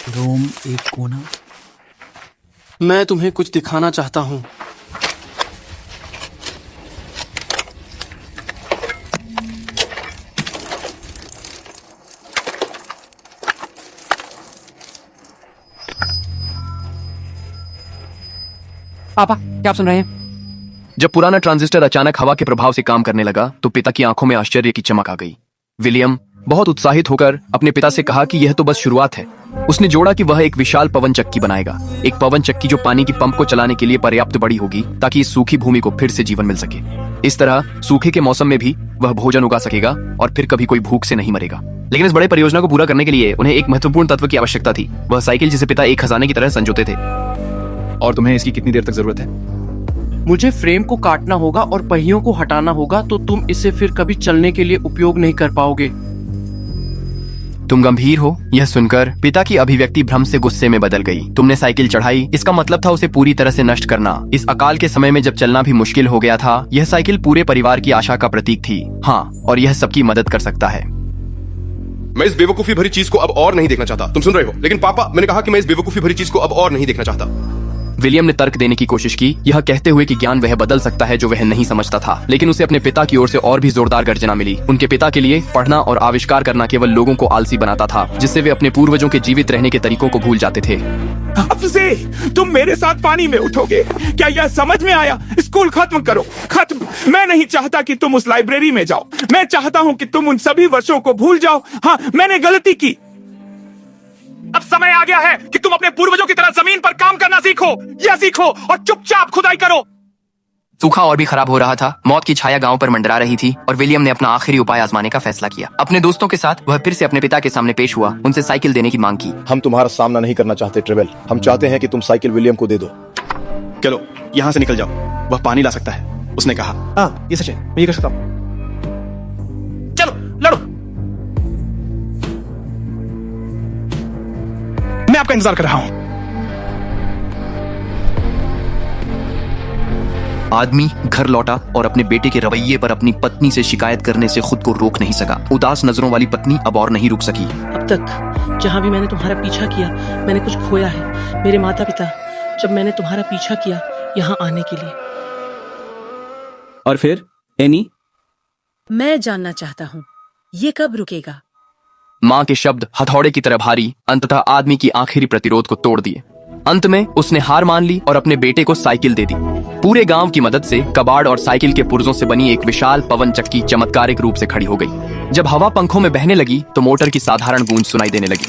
रोम एक कोना। मैं तुम्हें कुछ दिखाना चाहता हूँ। पापा, क्या आप सुन रहे हैं? जब पुराना ट्रांजिस्टर अचानक हवा के प्रभाव से काम करने लगा तो पिता की आंखों में आश्चर्य की चमक आ गई। विलियम बहुत उत्साहित होकर अपने पिता से कहा कि यह तो बस शुरुआत है। उसने जोड़ा कि वह एक विशाल पवन चक्की बनाएगा, एक पवन चक्की जो पानी की पंप को चलाने के लिए पर्याप्त बड़ी होगी ताकि इस सूखी भूमि को फिर से जीवन मिल सके। इस तरह सूखे के मौसम में भी वह भोजन उगा सकेगा और फिर कभी कोई भूख से नहीं मरेगा। लेकिन इस बड़े परियोजना को पूरा करने के लिए उन्हें एक महत्वपूर्ण तत्व की आवश्यकता थी, वह साइकिल जिसे पिता एक खजाने की तरह संजोते थे। और तुम्हें इसकी कितनी देर तक जरूरत है? मुझे फ्रेम को काटना होगा और पहियों को हटाना होगा, तो तुम इसे फिर कभी चलने के लिए उपयोग नहीं कर पाओगे। तुम गंभीर हो? यह सुनकर पिता की अभिव्यक्ति भ्रम से गुस्से में बदल गई। तुमने साइकिल चढ़ाई, इसका मतलब था उसे पूरी तरह से नष्ट करना। इस अकाल के समय में जब चलना भी मुश्किल हो गया था, यह साइकिल पूरे परिवार की आशा का प्रतीक थी। हाँ, और यह सबकी मदद कर सकता है। मैं इस बेवकूफी भरी चीज को अब और नहीं देखना चाहता। तुम सुन रहे हो? लेकिन पापा, मैंने कहा कि मैं इस बेवकूफी भरी चीज को अब और नहीं देखना चाहता। विलियम ने तर्क देने की कोशिश की, यह कहते हुए कि ज्ञान वह बदल सकता है जो वह नहीं समझता था। लेकिन उसे अपने पिता की ओर से और भी जोरदार गर्जना मिली। उनके पिता के लिए पढ़ना और आविष्कार करना केवल लोगों को आलसी बनाता था, जिससे वे अपने पूर्वजों के जीवित रहने के तरीकों को भूल जाते थे। अब से तुम मेरे साथ पानी में उठोगे, क्या यह समझ में आया? स्कूल खत्म करो, खत्म। मैं नहीं चाहता कि तुम उस लाइब्रेरी में जाओ। मैं चाहता हूँ कि तुम उन सभी वर्षों को भूल जाओ। हाँ, मैंने गलती की। अब समय आ गया है कि तुम अपने पूर्वजों की तरह जमीन पर काम करना सीखो। यह सीखो और चुपचाप खुदाई करो। सूखा और भी खराब हो रहा था। मौत की छाया गांव पर मंडरा रही थी और विलियम ने अपना आखिरी उपाय आजमाने का फैसला किया। अपने दोस्तों के साथ वह फिर से अपने पिता के सामने पेश हुआ, उनसे साइकिल देने की मांग की। हम तुम्हारा सामना नहीं करना चाहते ट्रेवल। हम चाहते हैं कि तुम साइकिल विलियम को दे दो। चलो यहाँ से निकल जाओ, वह पानी ला सकता है, उसने कहा। हाँ, ये सच है, मैं ये कर सकता हूँ। चलो लड़ो। मैं आपका इंतजार कर रहा हूं। आदमी घर लौटा और अपने बेटे के रवैये पर अपनी पत्नी से शिकायत करने से खुद को रोक नहीं सका। उदास नजरों वाली पत्नी अब और नहीं रुक सकी। अब तक जहाँ भी मैंने तुम्हारा पीछा किया, मैंने कुछ खोया है। मेरे माता पिता, जब मैंने तुम्हारा पीछा किया यहाँ आने के लिए। और फिर एनी? मैं जानना चाहता हूँ, ये कब रुकेगा? माँ के शब्द हथौड़े की तरह भारी अंततः आदमी की आखिरी प्रतिरोध को तोड़ दिए। अंत में उसने हार मान ली और अपने बेटे को साइकिल दे दी। पूरे गांव की मदद से कबाड़ और साइकिल के पुर्जों से बनी एक विशाल पवन चक्की चमत्कारिक रूप से खड़ी हो गई। जब हवा पंखों में बहने लगी तो मोटर की साधारण गूंज सुनाई देने लगी।